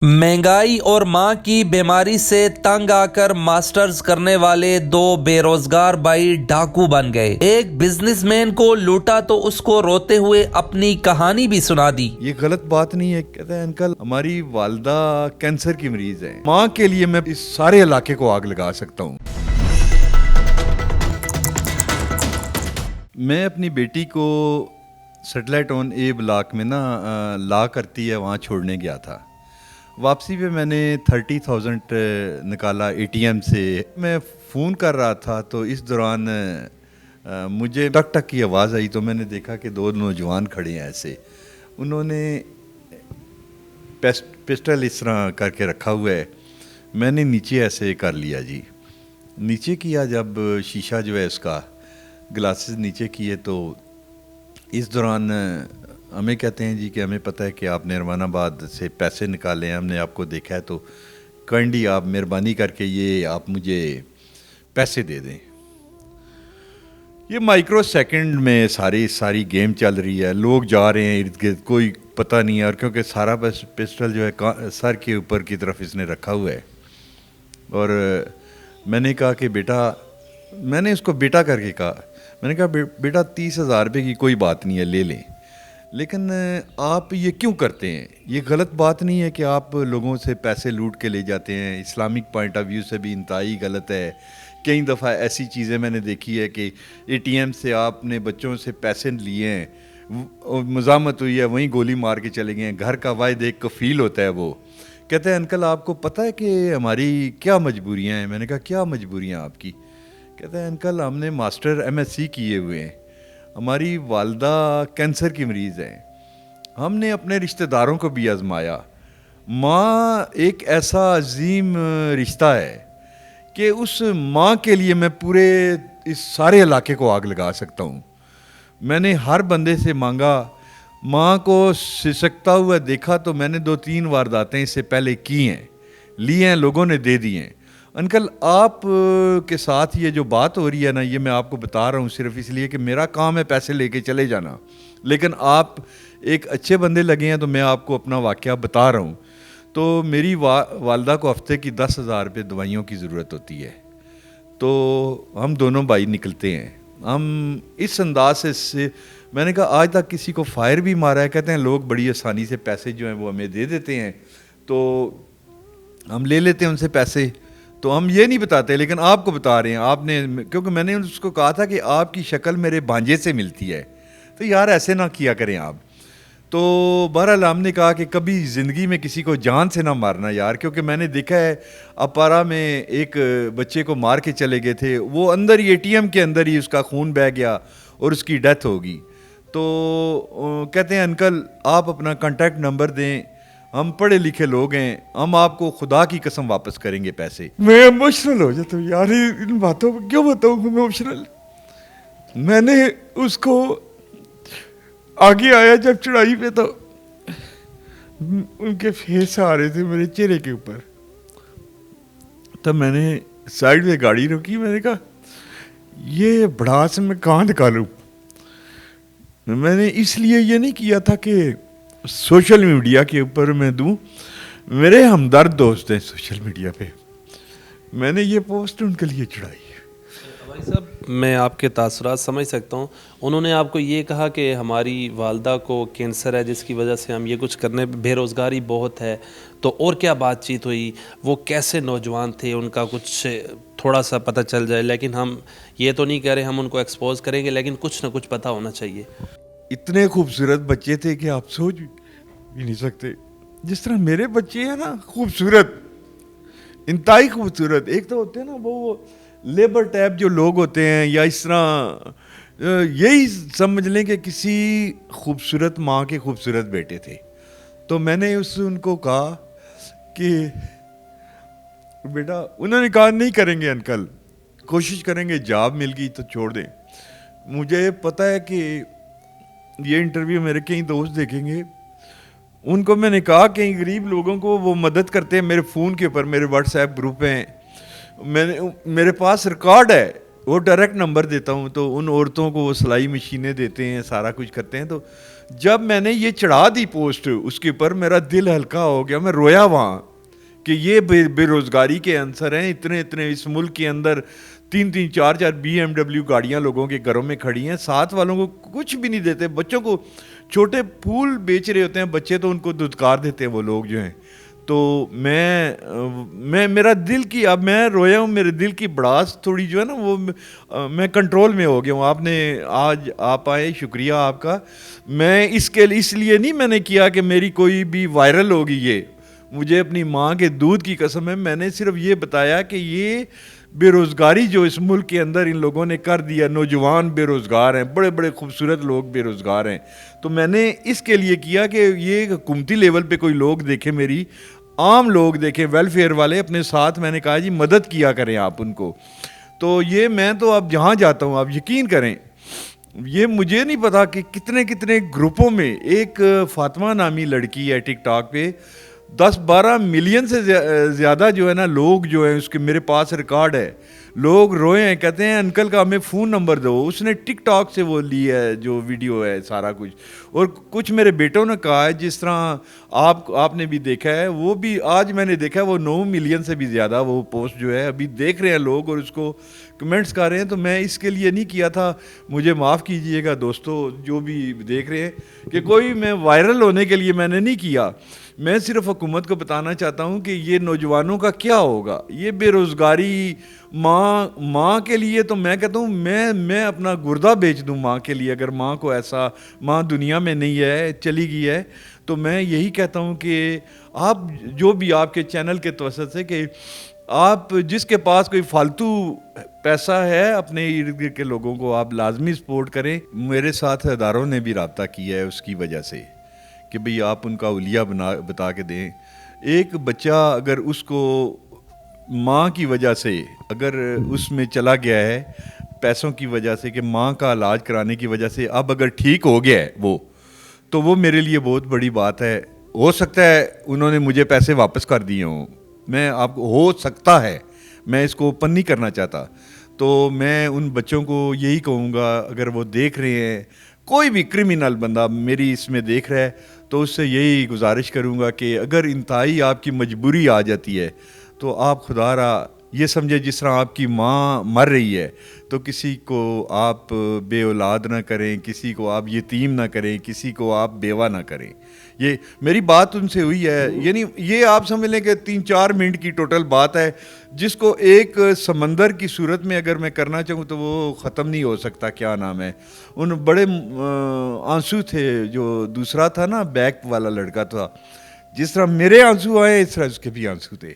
महंगाई और मां की बीमारी से तंग आकर मास्टर्स करने वाले दो बेरोजगार भाई डाकू बन गए। एक बिजनेसमैन को लूटा तो उसको रोते हुए अपनी कहानी भी सुना दी। ये गलत बात नहीं है। कहते हैं अंकल हमारी वालदा कैंसर की मरीज है, माँ के लिए मैं इस सारे इलाके को आग लगा सकता हूँ। मैं अपनी बेटी को सेटेलाइट ऑन ए ब्लॉक में ना ला करती है वहाँ छोड़ने गया था। वापसी पे मैंने 30,000 निकाला एटीएम से। मैं फ़ोन कर रहा था तो इस दौरान मुझे टक टक की आवाज़ आई तो मैंने देखा कि दो नौजवान खड़े हैं ऐसे। उन्होंने पिस्टल इस तरह करके रखा हुआ है। मैंने नीचे ऐसे कर लिया जी, नीचे किया। जब शीशा जो है उसका ग्लासेस नीचे किए तो इस दौरान हमें कहते हैं जी कि हमें पता है कि आपने रवानाबाद से पैसे निकाले हैं, हमने आपको देखा है, तो काइंडली आप मेहरबानी करके ये आप मुझे पैसे दे दें। ये माइक्रो सेकंड में सारी गेम चल रही है। लोग जा रहे हैं इर्द गिर्द, कोई पता नहीं है। और क्योंकि सारा पिस्टल जो है सर के ऊपर की तरफ इसने रखा हुआ है। और मैंने कहा कि बेटा, मैंने उसको बेटा करके कहा, मैंने कहा बेटा 30,000 रुपये की कोई बात नहीं है, ले लें। लेकिन आप ये क्यों करते हैं? ये गलत बात नहीं है कि आप लोगों से पैसे लूट के ले जाते हैं। इस्लामिक पॉइंट ऑफ व्यू से भी इंतहाई गलत है। कई दफ़ा ऐसी चीज़ें मैंने देखी है कि एटीएम से आपने बच्चों से पैसे लिए हैं, मज़ामत हुई है, वहीं गोली मार के चले गए हैं। घर का वाहिद एक कफ़ील होता है वो। कहते हैं अंकल आपको पता है कि हमारी क्या मजबूरियाँ हैं? मैंने कहा क्या मजबूरियाँ आपकी? कहते हैं अंकल हमने मास्टर MSc किए हुए हैं, हमारी वालदा कैंसर की मरीज़ हैं, हमने अपने रिश्तेदारों को भी आजमाया। माँ एक ऐसा अजीम रिश्ता है कि उस माँ के लिए मैं पूरे इस सारे इलाके को आग लगा सकता हूँ। मैंने हर बंदे से मांगा, माँ को सिसकता हुआ देखा तो मैंने 2-3 वारदातें इससे पहले की हैं, ली हैं, लोगों ने दे दी हैं। अंकल आप के साथ ये जो बात हो रही है ना, ये मैं आपको बता रहा हूँ सिर्फ इसलिए कि मेरा काम है पैसे लेके चले जाना। लेकिन आप एक अच्छे बंदे लगे हैं तो मैं आपको अपना वाक़या बता रहा हूँ। तो मेरी वालदा को हफ्ते की 10,000 रुपये दवाइयों की ज़रूरत होती है। तो हम दोनों भाई निकलते हैं, हम इस अंदाज से मैंने कहा आज तक किसी को फायर भी मारा है? कहते हैं लोग बड़ी आसानी से पैसे जो हैं वो हमें दे देते हैं, तो हम ले लेते हैं उनसे पैसे। तो हम ये नहीं बताते, लेकिन आपको बता रहे हैं। आपने, क्योंकि मैंने उसको कहा था कि आपकी शक्ल मेरे भांजे से मिलती है, तो यार ऐसे ना किया करें आप। तो बहरहाल हमने कहा कि कभी ज़िंदगी में किसी को जान से ना मारना यार, क्योंकि मैंने देखा है अपारा में एक बच्चे को मार के चले गए थे, वो अंदर ही ATM के अंदर ही उसका खून बह गया और उसकी डेथ होगी। तो कहते हैं अंकल आप अपना कॉन्टैक्ट नंबर दें, हम पढ़े लिखे लोग हैं, हम आपको खुदा की कसम वापस करेंगे पैसे। मैं इमोशनल हो जाता हूँ यार, इन बातों पर क्यों बताऊँ इमोशनल। मैंने उसको आगे आया जब चढ़ाई पे, तो उनके फेस आ रहे थे मेरे चेहरे के ऊपर। तब मैंने साइड में गाड़ी रोकी, मैंने कहा ये भड़ास मैं कहाँ निकालूँ। मैंने इसलिए ये नहीं किया था कि सोशल मीडिया के ऊपर मैं दूं, मेरे हमदर्द दोस्त हैं सोशल मीडिया पे, मैंने ये पोस्ट उनके लिए चढ़ाई। भाई साहब मैं आपके तासुरात समझ सकता हूँ। उन्होंने आपको ये कहा कि हमारी वालदा को कैंसर है जिसकी वजह से हम ये कुछ करने, बेरोज़गारी बहुत है, तो और क्या बातचीत हुई? वो कैसे नौजवान थे, उनका कुछ थोड़ा सा पता चल जाए। लेकिन हम ये तो नहीं कह रहे हम उनको एक्सपोज करेंगे, लेकिन कुछ ना कुछ पता होना चाहिए। इतने खूबसूरत बच्चे थे कि आप सोच भी नहीं सकते। जिस तरह मेरे बच्चे हैं ना, खूबसूरत, इंतहाई खूबसूरत। एक तो होते हैं ना वो लेबर टाइप जो लोग होते हैं, या इस तरह यही समझ लें कि किसी खूबसूरत माँ के खूबसूरत बेटे थे। तो मैंने उनको कहा कि बेटा, उन्होंने कहा नहीं करेंगे अंकल, कोशिश करेंगे, जॉब मिल गई तो छोड़ दें। मुझे पता है कि ये इंटरव्यू मेरे कई दोस्त देखेंगे, उनको मैंने कहा कई गरीब लोगों को वो मदद करते हैं। मेरे फ़ोन के ऊपर मेरे WhatsApp ग्रुप हैं, मेरे पास रिकॉर्ड है, वो डायरेक्ट नंबर देता हूँ, तो उन औरतों को वो सिलाई मशीनें देते हैं, सारा कुछ करते हैं। तो جب میں نے یہ چڑھا دی پوسٹ اس کے اوپر میرا دل ہلکا ہو گیا, میں رویا وہاں کہ یہ بے روزگاری کے عنصر ہیں, اتنے اس ملک کے اندر 3 4 BMW گاڑیاں لوگوں کے گھروں میں کھڑی ہیں, ساتھ والوں کو کچھ بھی نہیں دیتے, بچوں کو چھوٹے پھول بیچ رہے ہوتے ہیں بچے تو ان کو دھتکار دیتے ہیں وہ لوگ جو ہیں. تو میں میرا دل کی, اب میں رویا ہوں, میرے دل کی بڑاس تھوڑی جو ہے نا وہ میں کنٹرول میں ہو گیا ہوں. آپ نے آج آپ آئے, شکریہ آپ کا. میں اس لیے نہیں میں نے کیا کہ میری کوئی بھی وائرل ہوگی, یہ مجھے اپنی ماں کے دودھ کی قسم ہے. میں نے صرف یہ بتایا کہ یہ بے روزگاری جو اس ملک کے اندر ان لوگوں نے کر دیا, نوجوان بے روزگار ہیں, بڑے خوبصورت لوگ بے روزگار ہیں. تو میں نے اس کے لیے کیا کہ یہ حکومتی لیول پہ کوئی لوگ دیکھیں, میری عام لوگ دیکھیں, ویلفیئر والے اپنے ساتھ, میں نے کہا جی مدد کیا کریں آپ ان کو. تو یہ میں تو اب جہاں جاتا ہوں, آپ یقین کریں, یہ مجھے نہیں پتا کہ کتنے گروپوں میں ایک فاطمہ نامی لڑکی ہے ٹک ٹاک پہ 10-12 ملین سے زیادہ جو ہے نا لوگ جو ہیں, اس کے میرے پاس ریکارڈ ہے, لوگ روئے ہیں, کہتے ہیں انکل کا ہمیں فون نمبر دو. اس نے ٹک ٹاک سے وہ لی ہے جو ویڈیو ہے سارا کچھ. اور کچھ میرے بیٹوں نے کہا ہے, جس طرح آپ نے بھی دیکھا ہے, وہ بھی آج میں نے دیکھا ہے وہ 9 ملین سے بھی زیادہ وہ پوسٹ جو ہے ابھی دیکھ رہے ہیں لوگ اور اس کو کمنٹس کر رہے ہیں. تو میں اس کے لیے نہیں کیا تھا, مجھے معاف کیجئے گا دوستو جو بھی دیکھ رہے ہیں, کہ کوئی میں وائرل ہونے کے لیے میں نے نہیں کیا. میں صرف حکومت کو بتانا چاہتا ہوں کہ یہ نوجوانوں کا کیا ہوگا, یہ بے روزگاری ماں کے لیے. تو میں کہتا ہوں میں اپنا گردہ بیچ دوں ماں کے لیے, اگر ماں کو ایسا, ماں دنیا میں نہیں ہے, چلی گئی ہے. تو میں یہی کہتا ہوں کہ آپ جو بھی آپ کے چینل کے توسط سے, کہ آپ جس کے پاس کوئی فالتو پیسہ ہے اپنے ارد گرد کے لوگوں کو آپ لازمی سپورٹ کریں. میرے ساتھ اداروں نے بھی رابطہ کیا ہے اس کی وجہ سے کہ بھئی آپ ان کا اولیہ بتا کے دیں. ایک بچہ اگر اس کو ماں کی وجہ سے اگر اس میں چلا گیا ہے پیسوں کی وجہ سے, کہ ماں کا علاج کرانے کی وجہ سے اب اگر ٹھیک ہو گیا ہے وہ, تو وہ میرے لیے بہت بڑی بات ہے. ہو سکتا ہے انہوں نے مجھے پیسے واپس کر دیے ہوں, میں آپ کو ہو سکتا ہے, میں اس کو اوپن نہیں کرنا چاہتا. تو میں ان بچوں کو یہی کہوں گا, اگر وہ دیکھ رہے ہیں, کوئی بھی کرمینل بندہ میری اس میں دیکھ رہا ہے, تو اس سے یہی گزارش کروں گا کہ اگر انتہائی آپ کی مجبوری آ جاتی ہے تو آپ خدا را یہ سمجھے جس طرح آپ کی ماں مر رہی ہے, تو کسی کو آپ بے اولاد نہ کریں, کسی کو آپ یتیم نہ کریں, کسی کو آپ بیوہ نہ کریں. یہ میری بات ان سے ہوئی ہے, یعنی یہ آپ سمجھ لیں کہ 3-4 منٹ کی ٹوٹل بات ہے, جس کو ایک سمندر کی صورت میں اگر میں کرنا چاہوں تو وہ ختم نہیں ہو سکتا. کیا نام ہے, ان بڑے آنسو تھے, جو دوسرا تھا نا بیک والا لڑکا تھا, جس طرح میرے آنسو آئے اس طرح اس کے بھی آنسو تھے.